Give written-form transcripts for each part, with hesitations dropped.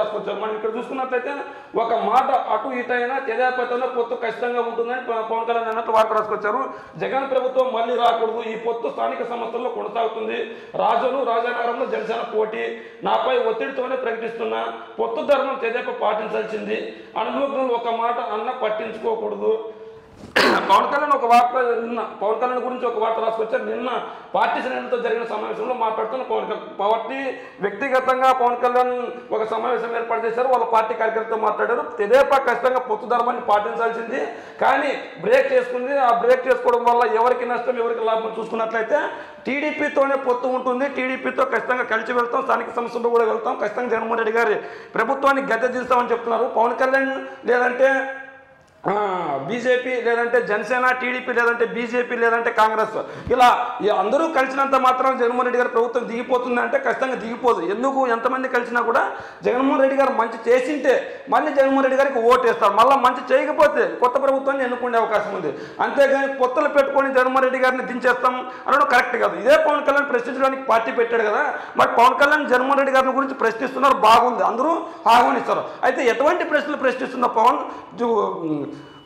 రాసుకొచ్చారు. మనం ఇక్కడ చూసుకున్నట్లయితే ఒక మాట అటు ఇటు అయినా తెదేపాతో పొత్తు ఖచ్చితంగా ఉంటుందని పవన్ కళ్యాణ్ అన్నట్టు వార్త రాసుకొచ్చారు. జగన్ ప్రభుత్వం మళ్ళీ రాకూడదు, ఈ పొత్తు స్థానిక సంస్థల్లో కొనసాగుతుంది. రాజానగరంలో జనసేన పోటీ, నాపై ఒత్తిడితోనే ప్రకటిస్తున్నా, పొత్తు ధర్మం తెదేపా పాటించాల్సింది, అనుభవం ఒక మాట అన్న పట్టించుకోకూడదు. పవన్ కళ్యాణ్ ఒక వార్త పవన్ కళ్యాణ్ గురించి ఒక వార్త రాసుకొచ్చారు. నిన్న పార్టీ శ్రేణులతో జరిగిన సమావేశంలో మాట్లాడుతున్న పార్టీ వ్యక్తిగతంగా పవన్ కళ్యాణ్ ఒక సమావేశం ఏర్పాటు చేశారు. వాళ్ళ పార్టీ కార్యకర్తలతో మాట్లాడారు. తెదేపా ఖచ్చితంగా పొత్తు ధర్మాన్ని పాటించాల్సింది, కానీ బ్రేక్ చేసుకుంది. ఆ బ్రేక్ చేసుకోవడం వల్ల ఎవరికి నష్టం ఎవరికి లాభం చూసుకున్నట్లయితే టీడీపీతోనే పొత్తు ఉంటుంది, టీడీపీతో ఖచ్చితంగా కలిసి వెళ్తాం, స్థానిక సంస్థల్లో కూడా వెళ్తాం, ఖచ్చితంగా జగన్మోహన్ రెడ్డి గారి ప్రభుత్వాన్ని గద్దె దిస్తామని చెప్తున్నారు. పవన్ కళ్యాణ్ లేదంటే బీజేపీ, లేదంటే జనసేన, టీడీపీ, లేదంటే బీజేపీ, లేదంటే కాంగ్రెస్, ఇలా అందరూ కలిసినంత మాత్రం జగన్మోహన్ రెడ్డి గారి ప్రభుత్వం దిగిపోతుంది అంటే ఖచ్చితంగా దిగిపోదు. ఎందుకు ఎంతమంది కలిసినా కూడా జగన్మోహన్ రెడ్డి గారు మంచి చేసింటే మళ్ళీ జగన్మోహన్ రెడ్డి గారికి ఓటు వేస్తారు, మళ్ళీ మంచి చేయకపోతే కొత్త ప్రభుత్వాన్ని ఎన్నుకునే అవకాశం ఉంది. అంతేగాని పొత్తులు పెట్టుకొని జగన్మోహన్ రెడ్డి గారిని దించేస్తాం అనడం కరెక్ట్ కాదు. ఇదే పవన్ కళ్యాణ్ ప్రశ్నించడానికి పార్టీ పెట్టాడు కదా, మరి పవన్ కళ్యాణ్ జగన్మోహన్ రెడ్డి గారిని గురించి ప్రశ్నిస్తున్నారు, బాగుంది, అందరూ ఆహ్వానిస్తారు. అయితే ఎటువంటి ప్రశ్నలు ప్రశ్నిస్తున్న పవన్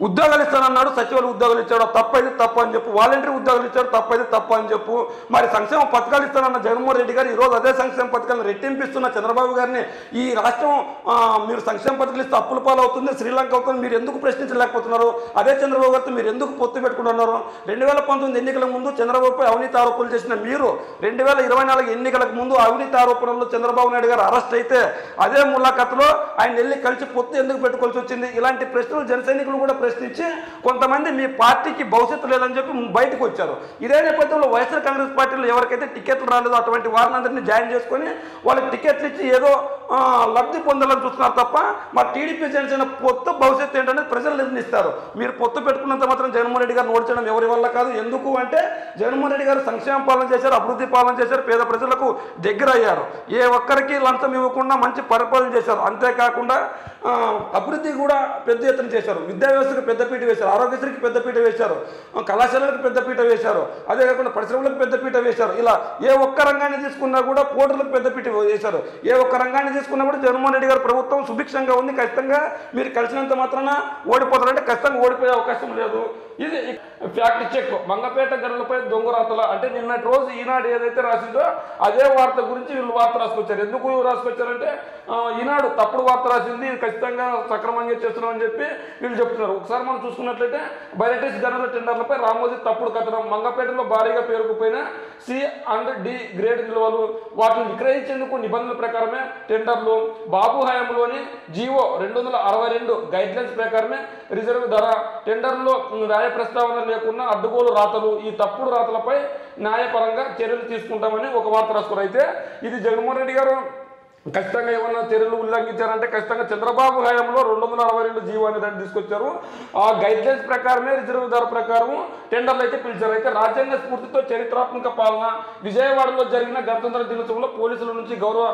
ఉద్యోగాలు ఇస్తానన్నాడు, సచివాలయ ఉద్యోగాలు ఇచ్చాడు, తప్పైతే తప్పు అని చెప్పు, వాలంటీర్ ఉద్యోగాలు ఇచ్చాడు, తప్పైతే తప్పు అని చెప్పు. మరి సంక్షేమ పథకాలు ఇస్తానన్న జగన్మోహన్ రెడ్డి గారు ఈరోజు అదే సంక్షేమ పథకాలను రెట్టింపిస్తున్న చంద్రబాబు గారిని ఈ రాష్ట్రం మీరు సంక్షేమ పథకాలు ఇస్తే అప్పుల పాలు అవుతుంది, శ్రీలంక అవుతుంది, మీరు ఎందుకు ప్రశ్నించలేకపోతున్నారు? అదే చంద్రబాబు గారితో మీరు ఎందుకు పొత్తు పెట్టుకుంటున్నారు? 2019 ఎన్నికల ముందు చంద్రబాబుపై అవినీతి ఆరోపణలు చేసిన మీరు 2024 ఎన్నికలకు ముందు అవినీతి ఆరోపణల్లో చంద్రబాబు నాయుడు గారు అరెస్ట్ అయితే అదే ములాఖాతులో ఆయన వెళ్ళి కలిసి పొత్తు ఎందుకు పెట్టుకోవాల్సి వచ్చింది? ఇలాంటి ప్రశ్నలు జన సైనికులు కూడా ప్రశ్నించి కొంతమంది మీ పార్టీకి భవిష్యత్తు లేదని చెప్పి బయటకు వచ్చారు. ఇదే నేపథ్యంలో వైఎస్ఆర్ కాంగ్రెస్ పార్టీలో ఎవరికైతే టికెట్లు రాలేదో అటువంటి వారిని అందరినీ జాయిన్ చేసుకొని వాళ్ళకి టికెట్లు ఇచ్చి ఏదో లబ్ధి పొందాలని చూస్తున్నారు తప్ప మరి టీడీపీ జనసేన పొత్తు భవిష్యత్తు ఏంటనేది ప్రజలు నిర్ణయిస్తారు. మీరు పొత్తు పెట్టుకున్నంత మాత్రం జగన్మోహన్ రెడ్డి గారిని ఓడించడం ఎవరి వల్ల కాదు. ఎందుకు అంటే జగన్మోహన్ రెడ్డి గారు సంక్షేమ పాలన చేశారు, అభివృద్ధి పాలన చేశారు, పేద ప్రజలకు దగ్గర అయ్యారు, ఏ ఒక్కరికి లంచం ఇవ్వకుండా మంచి పరిపాలన చేశారు. అంతేకాకుండా అభివృద్ధి కూడా పెద్ద ఎత్తున చేశారు, విద్యా వ్యవస్థకు పెద్దపీట వేశారు, ఆరోగ్యశ్రీకి పెద్దపీట వేశారు, కళాశాలలకు పెద్దపీట వేశారు, అదే కాకుండా పరిశ్రమలకు పెద్దపీట వేశారు. ఇలా ఏ ఒక్క రంగాన్ని తీసుకున్నా కూడా పోర్టులకు పెద్దపీట వేశారు. ఏ ఒక్క రంగాన్ని తీసుకున్నా కూడా జగన్మోహన్ రెడ్డి గారి ప్రభుత్వం సుభిక్షంగా ఉంది. ఖచ్చితంగా మీరు కలిసినంత మాత్రాన ఓడిపోతారంటే ఖచ్చితంగా ఓడిపోయే అవకాశం లేదు. ఇది ఫ్యాక్ట్ చెక్. మంగపేట గనులపై దొంగరాతల అంటే నిన్నటి రోజు ఈనాడు ఏదైతే రాసిందో అదే వార్త గురించి వీళ్ళు వార్త రాసుకొచ్చారు. ఎందుకు రాసుకొచ్చారంటే ఈనాడు తప్పుడు వార్త రాసింది, ఖచ్చితంగా సక్రమంగా చేస్తున్నామని చెప్పి వీళ్ళు చెప్తున్నారు. ఒకసారి మనం చూసుకున్నట్లయితే బైరటిస్ గనుల టెండర్లపై రామోజీ తప్పుడు కథనం, మంగపేటలో భారీగా పేరుకుపోయిన సి అండ్ డి గ్రేడ్ నిల్వలు, వాటిని విక్రయించేందుకు నిబంధనల ప్రకారమే టెండర్లు, బాబు హయాంలోని జీవో 262 గైడ్లైన్స్ ప్రకారమే రిజర్వ్ ధర, టెండర్లో న్యాయ ప్రస్తావన లేకుండా అడ్డుగోలు రాతలు, ఈ తప్పుడు రాతలపై న్యాయపరంగా చర్యలు తీసుకుంటామని ఒక వార్త రాసుకున్నారు. అయితే ఇది జగన్మోహన్ రెడ్డి గారు ఖచ్చితంగా ఏమన్నా చర్యలు ఉల్లంఘించారంటే ఖచ్చితంగా చంద్రబాబు హయాంలో 262 జీవో అనే దాన్ని తీసుకొచ్చారు. ఆ గైడ్లైన్స్ ప్రకారమే రిజర్వ్ ధర ప్రకారం టెండర్లు అయితే పిలిచారు. అయితే రాజ్యాంగ స్ఫూర్తితో చరిత్రాత్మక పాలన, విజయవాడలో జరిగిన గణతంత్ర దినోత్సవంలో పోలీసుల నుంచి గౌరవ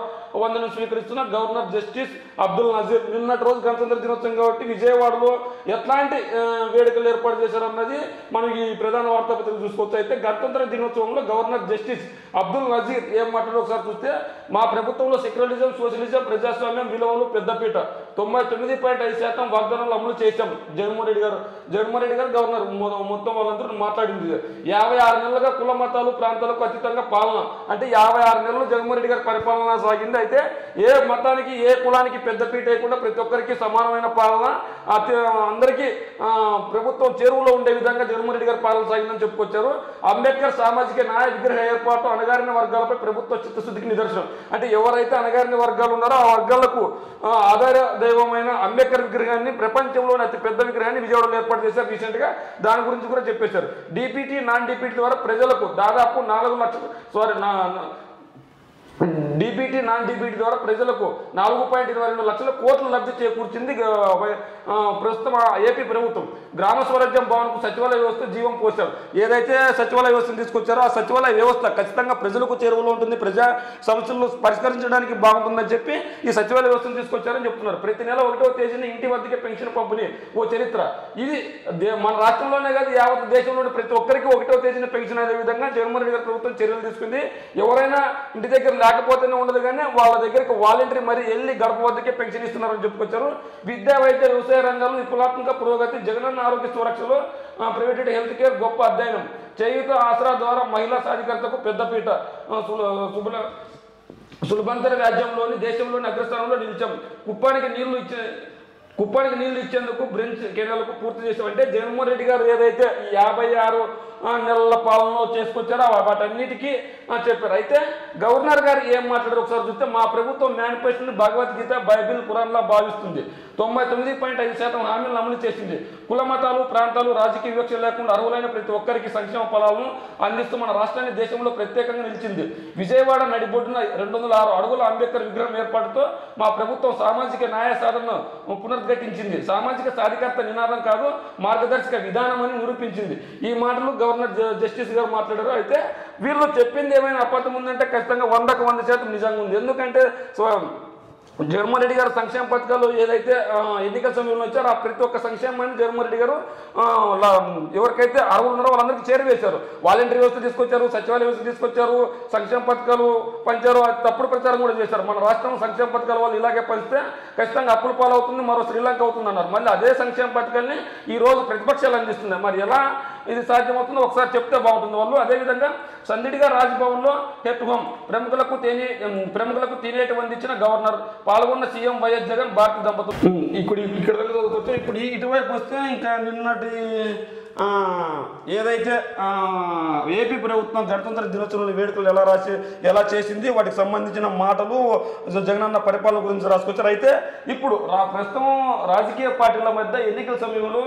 వందనం స్వీకరిస్తున్న గవర్నర్ జస్టిస్ అబ్దుల్ నజీర్. నిన్నటి రోజు గణతంత్ర దినోత్సవం కాబట్టి విజయవాడలో ఎట్లాంటి వేడుకలు ఏర్పాటు చేశారన్నది మనం ఈ ప్రధాన వార్తాపత్రిక చూసుకోవచ్చు. అయితే గణతంత్ర దినోత్సవంలో గవర్నర్ జస్టిస్ అబ్దుల్ నజీర్ ఏం మాట్లాడో ఒకసారి చూస్తే, మా ప్రభుత్వంలో సెక్యులరిజం, సోషలిజం, ప్రజాస్వామ్యం విలువలు పెద్దపీట, 99.5% వాగ్దానాలు అమలు చేశాం. జగన్మోహన్ రెడ్డి గారు గవర్నర్ మొత్తం వాళ్ళందరూ మాట్లాడింది. 56 నెలలుగా కుల మతాలు ప్రాంతాలకు అతీతంగా పాలన అంటే 56 నెలలు జగన్మోహన్ రెడ్డి గారి పరిపాలన సాగింది. అయితే ఏ మతానికి ఏ కులానికి పెద్దపీట వేయకుండా ప్రతి ఒక్కరికి సమానమైన పాలన, అందరికీ ప్రభుత్వం చేరువలో ఉండే విధంగా జగన్మోహన్ రెడ్డి గారి పాలన సాగిందని చెప్పుకొచ్చారు. అంబేద్కర్ సామాజిక న్యాయ విగ్రహ ఏర్పాటు అణగారిన వర్గాలపై ప్రభుత్వ చిత్తశుద్ధికి నిదర్శనం. అంటే ఎవరైతే అణగారిన వర్గాలు ఉన్నారో ఆ వర్గాలకు ఆధార దైవమైన అంబేద్కర్ విగ్రహాన్ని, ప్రపంచంలోని అతి పెద్ద విగ్రహాన్ని విజయవాడలో ఏర్పాటు చేశారు రీసెంట్ గా. దాని గురించి కూడా చెప్పేశారు. డిపిటి, నాన్ డిపిటి ద్వారా ప్రజలకు దాదాపు 4 లక్షలు డిబిటీ, నాన్ డిబిటీ ద్వారా ప్రజలకు 4.22 లక్షల కోట్ల లబ్ధి చేకూర్చింది ప్రస్తుతం ఏపీ ప్రభుత్వం. గ్రామ స్వరాజ్యం భవన్కు సచివాలయ వ్యవస్థ జీవం పోశారు. ఏదైతే సచివాలయ వ్యవస్థను తీసుకొచ్చారో ఆ సచివాలయ వ్యవస్థ ఖచ్చితంగా ప్రజలకు చేరువలో ఉంటుంది, ప్రజా సమస్యలను పరిష్కరించడానికి బాగుంటుందని చెప్పి ఈ సచివాలయ వ్యవస్థను తీసుకొచ్చారని చెప్తున్నారు. ప్రతి నెల 1వ తేదీన ఇంటి వద్దకే పెన్షన్ పంపిణీ ఓ చరిత్ర. ఇది మన రాష్ట్రంలోనే కాదు యావత్ దేశంలోని ప్రతి ఒక్కరికి 1వ తేదీన పెన్షన్ అనే విధంగా జగన్మోహన్ రెడ్డి గారి ప్రభుత్వం చర్యలు తీసుకుంది. ఎవరైనా ఇంటి దగ్గర లేకపోతేనే ఉండదు కానీ వాళ్ళ దగ్గరికి వాలంటరీ మరి వెళ్ళి గడప వద్దకే పెన్షన్ ఇస్తున్నారని చెప్పుకొచ్చారు. విద్యా, వైద్య, వ్యవసాయ రంగాల్లో విప్లవాత్మక పురోగతి, జగనన్న ఆరోగ్య సురక్షలో ప్రైవేటెడ్ హెల్త్ కేర్ గొప్ప అధ్యయనం, చేయూత ఆసరా ద్వారా మహిళా సాధికారతకు పెద్దపీట, సులభంతర రాజ్యంలోని దేశంలోని అగ్రస్థానంలో నిలిచాం, కుప్పానికి నీళ్లు ఇచ్చేందుకు బ్రెంచ్ కేంద్రాలకు పూర్తి చేసామంటే జగన్మోహన్ రెడ్డి గారు ఏదైతే 56 నెలల పాలనలో చేసుకొచ్చారో వాటన్నిటికీ చెప్పారు. అయితే గవర్నర్ గారు ఏం మాట్లాడారు ఒకసారి చూస్తే, మా ప్రభుత్వం మేనిఫెస్టోని భగవద్గీత, బైబిల్, ఖురాన్లా భావిస్తుంది, 99.5% హామీలను అమలు చేసింది, కుల మతాలు ప్రాంతాలు రాజకీయ వివక్ష లేకుండా అర్హులైన ప్రతి ఒక్కరికి సంక్షేమ ఫలాలను అందిస్తూ మన రాష్ట్రాన్ని దేశంలో ప్రత్యేకంగా నిలిచింది, విజయవాడ నడిబొడ్డున 206 అడుగుల అంబేద్కర్ విగ్రహం ఏర్పాటుతో మా ప్రభుత్వం సామాజిక న్యాయ సాధనను పునరుద్ఘాటించింది, సామాజిక సాధికారత నినాదం కాదు మార్గదర్శక విధానం అని నిరూపించింది. ఈ మాటలు గవర్నర్ జస్టిస్ గారు మాట్లాడారు. అయితే వీళ్ళు చెప్పింది ఏమైనా అబద్ధం ఉందంటే ఖచ్చితంగా 100కు 100% నిజంగా ఉంది. ఎందుకంటే జగన్మోహన్ రెడ్డి గారు సంక్షేమ పథకాలు ఏదైతే ఎన్నికల సమయంలో వచ్చారో ఆ ప్రతి ఒక్క సంక్షేమాన్ని జగన్మోహన్ రెడ్డి గారు ఎవరికైతే అర్హులు ఉన్నారో వాళ్ళందరికీ చేరవేశారు. వాలంటరీ వ్యవస్థ తీసుకొచ్చారు, సచివాలయ వ్యవస్థ తీసుకొచ్చారు, సంక్షేమ పథకాలు పంచారు, తప్పుడు ప్రచారం కూడా చేశారు. మన రాష్ట్రం సంక్షేమ పథకాల వాళ్ళు ఇలాగే పంచితే ఖచ్చితంగా అప్పుల పాలవుతుంది, మరో శ్రీలంక అవుతుంది అన్నారు. మళ్ళీ అదే సంక్షేమ పథకాన్ని ఈ రోజు ప్రతిపక్షాలు అందిస్తున్నాయి. మరి ఎలా ఇది సాధ్యమవుతుందో ఒకసారి చెప్తే బాగుంటుంది వాళ్ళు. అదేవిధంగా సందిడిగా రాజ్భవన్లో హెట్ హోమ్ ప్రముఖులకు తినేటి అందించిన గవర్నర్, పాల్గొన్న సీఎం వైఎస్ జగన్, భారత దంపతులు. ఇక్కడ వచ్చే ఇప్పుడు ఇటువైపు వస్తే ఇంకా నిన్నటి ఏదైతే ఏపీ ప్రభుత్వం గణతంత్ర దినోత్సవం వేడుకలు ఎలా చేసింది వాటికి సంబంధించిన మాటలు జగనన్న పరిపాలన గురించి రాసుకొచ్చారు. అయితే ఇప్పుడు ప్రస్తుతం రాజకీయ పార్టీల మధ్య ఎన్నికల సమయంలో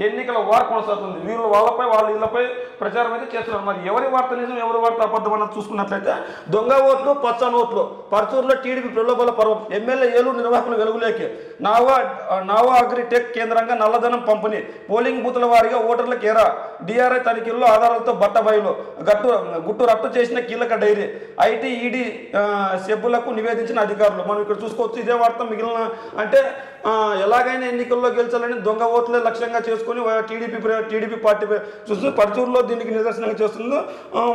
ఎన్నికల వార్ కొనసాగుతుంది. వీళ్ళపై ప్రచారం అయితే చేస్తున్నారు. మరి ఎవరి వార్త నిజం ఎవరి వార్త అబద్ధం అన్నది చూసుకున్నట్లయితే దొంగ ఓట్లు పచ్చని ఓట్లు, పరచూరులో టీడీపీ ప్రలోభాల పర్వం, ఎమ్మెల్యే ఏలూరు నిర్వాహకులు వెలుగులేకి, నావా అగ్రిటెక్ కేంద్రంగా నల్లధనం పంపిణీ, పోలింగ్ బూతుల వారీగా ఓటర్ల కేరా, డిఆర్ఐ తనిఖీల్లో ఆధారాలతో బట్టబయలు, గుట్టు రట్టు చేసిన కీలక డైరీ, ఐటీ ఈడీ సభ్యులకు నివేదించిన అధికారులు. మనం ఇక్కడ చూసుకోవచ్చు. ఇదే వార్త మిగిలిన అంటే ఎలాగైనా ఎన్నికల్లో గెలిచాలని దొంగ ఓట్లే లక్ష్యంగా చేసుకుని టీడీపీ పార్టీ చూస్తుంది. పరచూరులో దీనికి నిదర్శనంగా చేస్తుంది.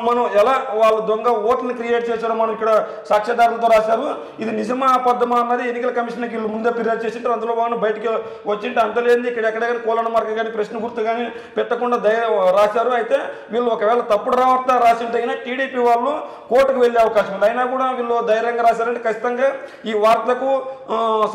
మనం ఎలా వాళ్ళు దొంగ ఓట్లను క్రియేట్ చేశారో మనం ఇక్కడ సాక్ష్యాధారాలతో రాశారు. ఇది నిజమా అబద్ధమా అన్నది ఎన్నికల కమిషన్కి వీళ్ళు ముందే ఫిర్యాదు చేసింటారు. అందులో బాగా బయటికి వచ్చింటే అంతలేంది ఇక్కడ ఎక్కడ కానీ కోలన మార్క కానీ ప్రశ్న గుర్తు కానీ పెట్టకుండా రాశారు. అయితే వీళ్ళు ఒకవేళ తప్పుడు రావార్త రాసింటే టీడీపీ వాళ్ళు కోర్టుకు వెళ్ళే అవకాశం ఉంది. అయినా కూడా వీళ్ళు ధైర్యంగా రాశారంటే ఖచ్చితంగా ఈ వార్తకు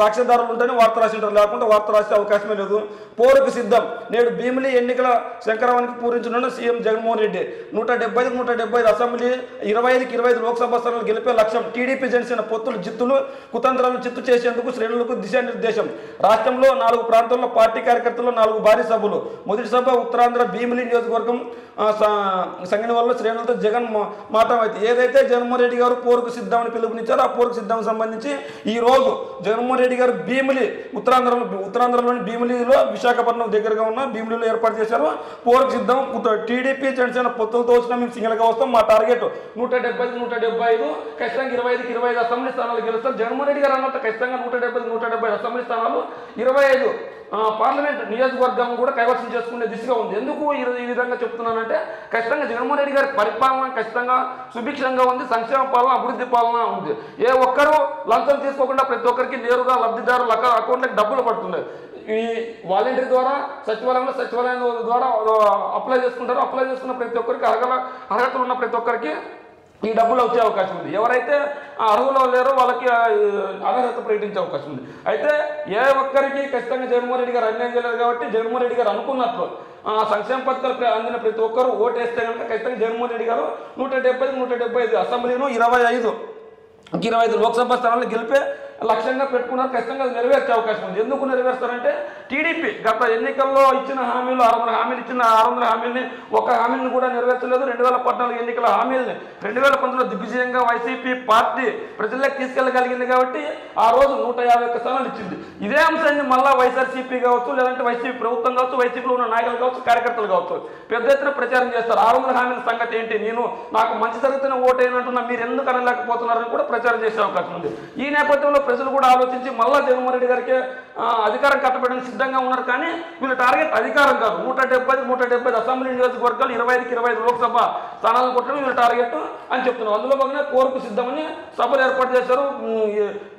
సాక్ష్యాధారాలు ఉంటేనే వార్త రాసింటారు, లేకుంటే వార్త రాసే అవకాశమే లేదు. పోరుకు సిద్ధం, నేడు భీమిలి ఎన్నికల శంకరావానికి పూరించనున్న సీఎం జగన్మోహన్ రెడ్డి. 175 అసెంబ్లీ, 25కి 25 లోక్సభ స్థానాలు గెలిపే లక్ష్యం. టీడీపీ జనసేన పొత్తులు జిత్తులు కుతంత్రాలను చిత్తు చేసేందుకు శ్రేణులకు దిశానిర్దేశం. రాష్ట్రంలో 4 ప్రాంతాల్లో పార్టీ కార్యకర్తలు 4 భారీ సభలు. మొదటి సభ ఉత్తరాంధ్ర భీమిలి నియోజకవర్గం సంగనివల్ల శ్రేణులతో జగన్ మాట్లాడైతే ఏదైతే జగన్మోహన్ రెడ్డి గారు పోరుకు సిద్ధమని పిలుపునిచ్చారో ఆ పోరుకు సిద్ధం సంబంధించి ఈ రోజు జగన్మోహన్ రెడ్డి గారు భీమిలి ఉత్తరాంధ్రలోని భీమిలిలో విశాఖపట్నం దగ్గరగా ఉన్న భీమిలిలో ఏర్పాటు చేశారు. పోరుకు సిద్ధం. టీడీపీ జనసేన పొత్తులతో వచ్చినా మేము సింగిల్గా వస్తాం. మా టార్గెట్ 175 ఖచ్చితంగా 25కి 25 అసెంబ్లీ స్థానాలు గెలుస్తాం. జగన్మోహన్ రెడ్డి గారు అన్నట్టు ఖచ్చితంగా 175 అసెంబ్లీ స్థానాలు, 25 పార్లమెంట్ నియోజకవర్గం కూడా కైవసం చేసుకునే దిశగా ఉంది. ఎందుకు ఈ విధంగా చెప్తున్నానంటే ఖచ్చితంగా జగన్మోహన్ రెడ్డి గారి పరిపాలన ఖచ్చితంగా సుభిక్షంగా ఉంది, సంక్షేమ పాలన, అభివృద్ధి పాలన ఉంది. ఏ ఒక్కరూ లంచం తీసుకోకుండా ప్రతి ఒక్కరికి నేరుగా లబ్ధిదారుల అకౌంట్లకు డబ్బులు పడుతున్నాయి. ఈ వాలంటరీ ద్వారా సచివాలయం ద్వారా అప్లై చేసుకుంటారో అప్లై చేసుకున్న ప్రతి ఒక్కరికి అర్హతలు ఉన్న ప్రతి ఒక్కరికి ఈ డబ్బులు వచ్చే అవకాశం ఉంది. ఎవరైతే అర్హులు లేరో వాళ్ళకి అనర్హత ప్రకటించే అవకాశం ఉంది. అయితే ఏ ఒక్కరికి ఖచ్చితంగా జగన్మోహన్ రెడ్డి గారు అన్యాయం చేయలేదు కాబట్టి జగన్మోహన్ రెడ్డి గారు అనుకున్నట్లు సంక్షేమ పథకాలు అందిన ప్రతి ఒక్కరు ఓటేస్తే కనుక ఖచ్చితంగా జగన్మోహన్ రెడ్డి గారు 175 అసెంబ్లీను 25 లోక్సభ స్థానాలను గెలిపే లక్ష్యంగా పెట్టుకున్నారు. ఖచ్చితంగా అది నెరవేర్చే అవకాశం ఉంది. ఎందుకు నెరవేరుస్తారంటే టీడీపీ గత ఎన్నికల్లో ఇచ్చిన హామీలు 600 హామీలు ఇచ్చిన 600 హామీలని ఒక హామీని కూడా నెరవేర్చలేదు. 2014 ఎన్నికల హామీలని 2019లో దిగ్విజయంగా వైసీపీ పార్టీ ప్రజల్లోకి తీసుకెళ్లగలిగింది కాబట్టి ఆ రోజు 151 స్థానాలు ఇచ్చింది. ఇదే అంశాన్ని మళ్ళా వైఎస్ఆర్సీపీ కావచ్చు, లేదంటే వైసీపీ ప్రభుత్వం కావచ్చు, వైసీపీలో ఉన్న నాయకులు కావచ్చు, కార్యకర్తలు కావచ్చు, పెద్ద ఎత్తున ప్రచారం చేస్తారు. 600 హామీల సంగతి ఏంటి, నాకు మంచి జరుగుతున్న ఓటేనంటున్నా మీరు ఎందుకు అనలేకపోతున్నారని కూడా ప్రచారం చేసే అవకాశం ఉంది. ఈ నేపథ్యంలో ప్రజలు కూడా ఆలోచించి మళ్ళా జగన్మోహన్ రెడ్డి గారికి అధికారం కట్టబెట్టడానికి సిద్ధంగా ఉన్నారు. కానీ వీళ్ళ టార్గెట్ అధికారం కాదు. 170 అసెంబ్లీ నియోజకవర్గాలు, 25కి 25 లోక్సభ స్థానాలను కొట్టడం వీళ్ళ టార్గెట్ అని చెప్తున్నారు. అందులో భాగంగా కోరుకు సిద్ధమని సభలు ఏర్పాటు చేశారు.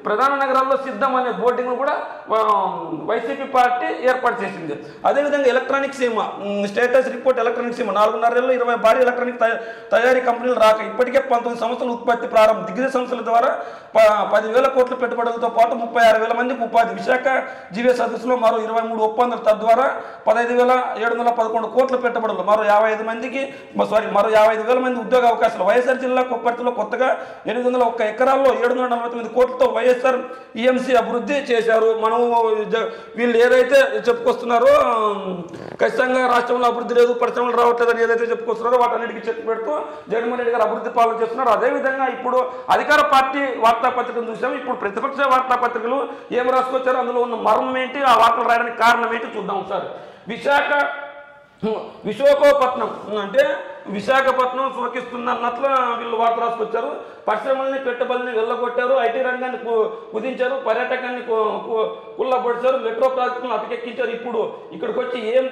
ప్రధాన నగరాల్లో సిద్ధం అనే బోర్డింగ్ కూడా వైసీపీ పార్టీ ఏర్పాటు చేసింది. అదేవిధంగా ఎలక్ట్రానిక్ సీమ స్టేటస్ రిపోర్ట్ ఎలక్ట్రానిక్ సీమ 4.5 ఏళ్లలో 20 భారీ ఎలక్ట్రానిక్ తయారీ కంపెనీలు రాక ఇప్పటికే 19 సంస్థల ఉత్పత్తి ప్రారంభం. దిగ్గజ సంస్థల ద్వారా 10,000 కోట్ల పెట్టుబడులతో పాటు 36,000 మందికి ఉపాధి. విశాఖ జీవే సదస్సులో మరో 23 ఒప్పందాలు, తద్వారా 15,711 కోట్ల పెట్టుబడులు, మరో 55,000 మంది ఉద్యోగ అవకాశాలు. వైఎస్ఆర్ జిల్లా కొప్పర్తిలో కొత్తగా 801 ఎకరాల్లో 749 కోట్లతో వైఎస్ఆర్ ఈఎంసీ అభివృద్ధి చేశారు. మనం వీళ్ళు ఏదైతే చెప్పుకొస్తున్నారో ఖచ్చితంగా రాష్ట్రంలో అభివృద్ధి లేదు, పరిశ్రమలు రావట్లేదని ఏదైతే చెప్పుకొస్తున్నారో వాటన్నిటికీ చెక్ పెడుతూ జగన్మోహన్ రెడ్డి గారు అభివృద్ధి పాలన చేస్తున్నారు. అదేవిధంగా ఇప్పుడు అధికార పార్టీ వార్తాపత్రికను చూసాము. ఇప్పుడు ప్రతిపక్ష వార్తాపత్రికలు ఏం రాసుకొచ్చారో, అందులో ఉన్న మర్మం ఏంటి, ఆ వార్తలు రాయడానికి కారణం ఏంటి చూద్దాం సార్. విశాఖపట్నం అంటే విశాఖపట్నం సురక్షిస్తుంది అన్నట్లు వీళ్ళు వార్త రాసుకొచ్చారు. పరిశ్రమల్ని పెట్టుబడుల్ని వెళ్ళగొట్టారు, ఐటీ రంగాన్ని కుదించారు, పర్యాటకాన్ని కుళ్ళబొడిచారు, మెట్రో ప్రాజెక్టులను అటకెక్కించారు. ఇప్పుడు ఇక్కడికి వచ్చి ఏం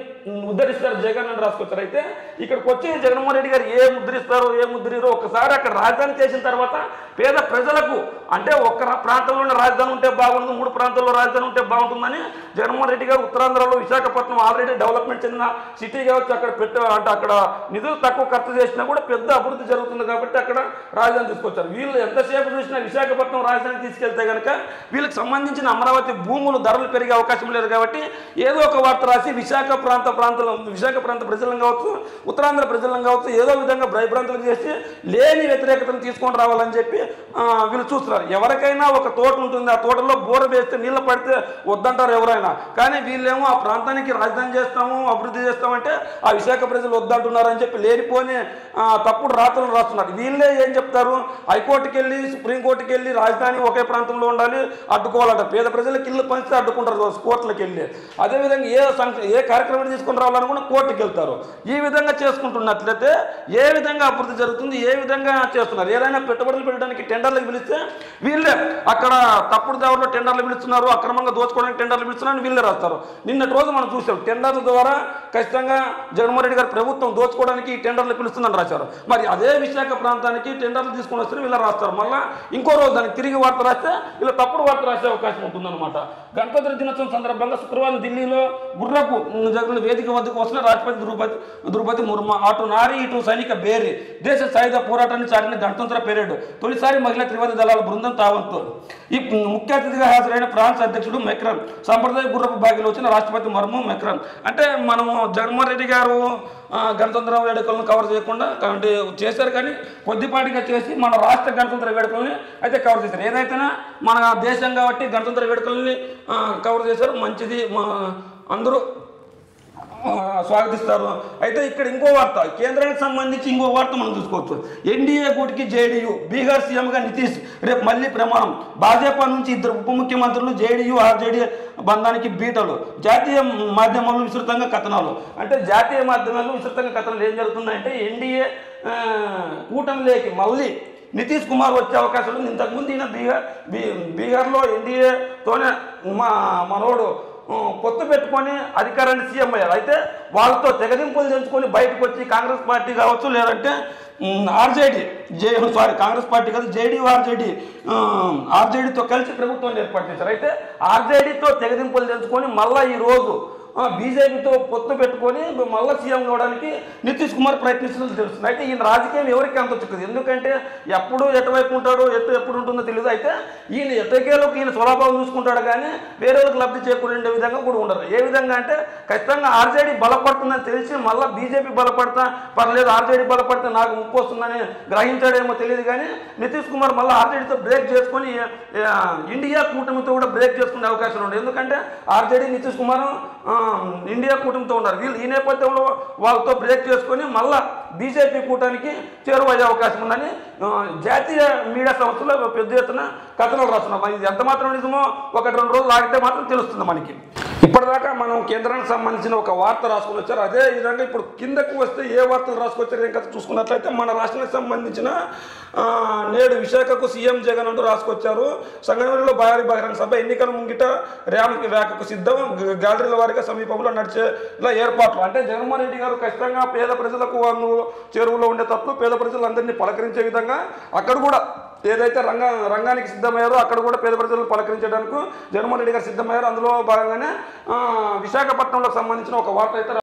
ఉద్ధరిస్తారు జగన్ అని రాసుకొచ్చారు. అయితే ఇక్కడికి వచ్చి జగన్మోహన్ రెడ్డి గారు ఏం ముద్రిస్తారో ఏం ముద్రిరో ఒకసారి అక్కడ రాజధాని చేసిన తర్వాత పేద ప్రజలకు, అంటే ఒక్క ప్రాంతంలోనే రాజధాని ఉంటే బాగుంటుంది, 3 ప్రాంతాల్లో రాజధాని ఉంటే బాగుంటుందని జగన్మోహన్ రెడ్డి గారు ఉత్తరాంధ్రలో విశాఖపట్నం ఆల్రెడీ డెవలప్మెంట్ చెందిన సిటీ కావచ్చు, అక్కడ అక్కడ నిధులు తక్కువ ఖర్చు చేసినా కూడా పెద్ద అభివృద్ధి జరుగుతుంది కాబట్టి అక్కడ రాజధాని తీసుకొచ్చారు. వీళ్ళు ఎంతసేపు చూసినా విశాఖపట్నం రాజధాని తీసుకెళ్తే కనుక వీళ్ళకి సంబంధించిన అమరావతి భూములు ధరలు పెరిగే అవకాశం లేదు కాబట్టి ఏదో ఒక వార్త రాసి విశాఖ ప్రాంత ప్రజలను కావచ్చు, ఉత్తరాంధ్ర ప్రజలను కావచ్చు, ఏదో విధంగా భయభ్రాంతులు చేసి లేని వ్యతిరేకతను తీసుకొని రావాలని చెప్పి వీళ్ళు చూస్తున్నారు. ఎవరికైనా ఒక తోట ఉంటుంది, ఆ తోటలో బోర వేస్తే నీళ్ళు పడితే వద్దంటారు ఎవరైనా. కానీ వీళ్ళేమో ఆ ప్రాంతానికి రాజధాని చేస్తాము, అభివృద్ధి చేస్తామంటే ఆ విశాఖ ప్రజలు వద్దంటున్నారు అని చెప్పి లేనిపోని తప్పుడు రాతలను రాస్తున్నారు. వీళ్ళే ఏం చెప్తారు, హైకోర్టుకి వెళ్ళి సుప్రీంకోర్టుకి వెళ్ళి రాజధాని ఒకే ప్రాంతంలో ఉండాలి అడ్డుకోవాలంటారు. పేద ప్రజలకు ఇల్లు పంచితే అడ్డుకుంటారు కోర్టులకు వెళ్ళి. అదేవిధంగా ఏ కార్యక్రమం తీసుకుని రావాలనుకున్నా కోర్టుకి వెళ్తారు. ఈ విధంగా చేసుకుంటున్నట్లయితే ఏ విధంగా అభివృద్ధి జరుగుతుంది, ఏ విధంగా చేస్తున్నారు. ఏదైనా పెట్టుబడులు పెట్టడానికి టెండర్లకు పిలిస్తే వీళ్ళే అక్కడ తప్పుడు దారిలో టెండర్లు పిలుస్తున్నారు, అక్రమంగా దోచుకోవడానికి టెండర్లు పిలుస్తున్నారు, వీళ్ళే రాస్తారు. నిన్నటి రోజు మనం చూసాం, టెండర్ల ద్వారా ఖచ్చితంగా జగన్మోహన్ రెడ్డి గారు ప్రభుత్వం దోచుకోవడానికి టెండర్లు పిలుస్తుందని రాశారు. మరి అదే విశాఖ ప్రాంతానికి టెండర్లు తీసుకొని వస్తే వీళ్ళ రాస్తారు. మళ్ళీ ఇంకో రోజు దానికి తిరిగి వార్త రాస్తే వీళ్ళ తప్పుడు వార్త రాసే అవకాశం ఉంటుందన్నమాట. గణతంత్ర దినోత్సవం సందర్భంగా శుక్రవారం ఢిల్లీలో గుర్రపు జగన్ వేదిక వద్దకు వస్తున్న రాష్ట్రపతి ద్రౌపది ముర్ము అటు నారీ ఇటు సైనిక బేరీ దేశ సాయుధ పోరాటాన్ని చాటిన గణతంత్ర పెరేడ్. తొలిసారి మహిళా త్రివర్ణ దళాల బృందం తావంతో ఈ ముఖ్య అతిథిగా హాజరైన ఫ్రాన్స్ అధ్యక్షుడు మెక్రాన్, సంప్రదాయ గుర్రపు బాగిలో వచ్చిన రాష్ట్రపతి ముర్ము మెక్రాన్. అంటే మనము జగన్మోహన్ రెడ్డి గారు గణతంత్ర వేడుకలను కవర్ చేయకుండా అంటే చేశారు, కానీ కొద్దిపాటిగా చేసి మన రాష్ట్ర గణతంత్ర వేడుకల్ని అయితే కవర్ చేశారు. ఏదైతేనా మన దేశం కాబట్టి గణతంత్ర వేడుకల్ని కవర్ చేశారు, మంచిది, అందరూ స్వాగతిస్తారు. అయితే ఇక్కడ ఇంకో వార్త, కేంద్రానికి సంబంధించి ఇంకో వార్త మనం చూసుకోవచ్చు. ఎన్డీఏ కూటికి జేడీయూ, బీహార్ సీఎంగా నితీష్ రేపు మళ్ళీ ప్రమాణం. భాజపా నుంచి 2 ఉప ముఖ్యమంత్రులు, జేడీయూ ఆర్జేడీ బంధానికి బీటలు. జాతీయ మాధ్యమాల్లో విస్తృతంగా కథనాలు. అంటే జాతీయ మాధ్యమాల్లో విస్తృతంగా కథనాలు ఏం జరుగుతున్నాయంటే ఎన్డీఏ కూటమిలోకి మళ్ళీ నితీష్ కుమార్ వచ్చే అవకాశాలు ఉంది. ఇంతకుముందు ఈయన బీహార్లో ఎన్డీఏతోనే మనోడు పొత్తు పెట్టుకొని అధికారాన్ని సీఎం అయ్యారు. అయితే వాళ్ళతో తెగదింపులు తెంచుకొని బయటకు వచ్చి కాంగ్రెస్ పార్టీ కావచ్చు, లేదంటే కాంగ్రెస్ పార్టీ కాదు జేడీ ఆర్జేడీతో కలిసి ప్రభుత్వాన్ని ఏర్పాటు చేశారు. అయితే ఆర్జేడీతో తెగదింపులు తెంచుకొని మళ్ళీ ఈరోజు బీజేపీతో పొత్తు పెట్టుకొని మళ్ళీ సీఎం కావడానికి నితీష్ కుమార్ ప్రయత్నిస్తున్నది తెలుస్తుంది. అయితే ఈయన రాజకీయం ఎవరికి అంత చిక్కదు, ఎందుకంటే ఎప్పుడు ఎటువైపు ఉంటాడో ఎప్పుడు ఉంటుందో తెలియదు. అయితే ఈయన ఎటకేలోకి ఈయన స్వలాభావం చూసుకుంటాడు కానీ వేరే వాళ్ళకి లబ్ధి చేకూరే విధంగా కూడా ఉండరు. ఏ విధంగా అంటే ఖచ్చితంగా ఆర్జేడీ బలపడుతుందని తెలిసి మళ్ళీ బీజేపీ బలపడతా పర్లేదు, ఆర్జేడీ బలపడితే నాకు ముప్పు వస్తుందని గ్రహించాడేమో తెలియదు. కానీ నితీష్ కుమార్ మళ్ళీ ఆర్జేడీతో బ్రేక్ చేసుకొని ఇండియా కూటమితో కూడా బ్రేక్ చేసుకునే అవకాశాలు ఉండవు. ఎందుకంటే ఆర్జేడీ నితీష్ కుమార్ ఇండియా కూటమితో ఉన్నారు. వీళ్ళు ఈ నేపథ్యంలో వాళ్ళతో బ్రేక్ చేసుకొని మళ్ళా బీజేపీ కూటమికి చేరువయ్యే అవకాశం ఉందని జాతీయ మీడియా సంస్థలు పెద్ద ఎత్తున కథనాలు రాస్తున్నారు. ఇది ఎంత మాత్రం నిజమో 1-2 రోజులు ఆగితే మాత్రం తెలుస్తుంది మనకి. ఇప్పటిదాకా మనం కేంద్రానికి సంబంధించిన ఒక వార్త రాసుకుని వచ్చారు. అదే విధంగా ఇప్పుడు కిందకు వస్తే ఏ వార్తలు రాసుకొచ్చారు ఏం కథ చూసుకున్నట్లయితే మన రాష్ట్రానికి సంబంధించిన నేడు విశాఖకు సీఎం జగన్ అంటూ రాసుకొచ్చారు. సంగమేరులో భారీ బహిరంగ సభ, ఎన్నికల ముంగిట ర్యాలీకి వేకకు సిద్ధం, గ్యాలరీల వారిగా సమీపంలో నడిచేలా ఏర్పాట్లు. అంటే జగన్మోహన్ రెడ్డి గారు ఖచ్చితంగా పేద ప్రజలకు చేరువలో ఉండేటప్పుడు పేద ప్రజలందరినీ పలకరించే విధంగా అక్కడ కూడా ఏదైతే రంగానికి సిద్ధమయ్యారో అక్కడ కూడా పేద ప్రజలను పలకరించడానికి జగన్మోహన్ రెడ్డి గారు సిద్ధమయ్యారు. అందులో భాగంగానే విశాఖపట్నంలో సంబంధించిన ఒక వార్త అయితే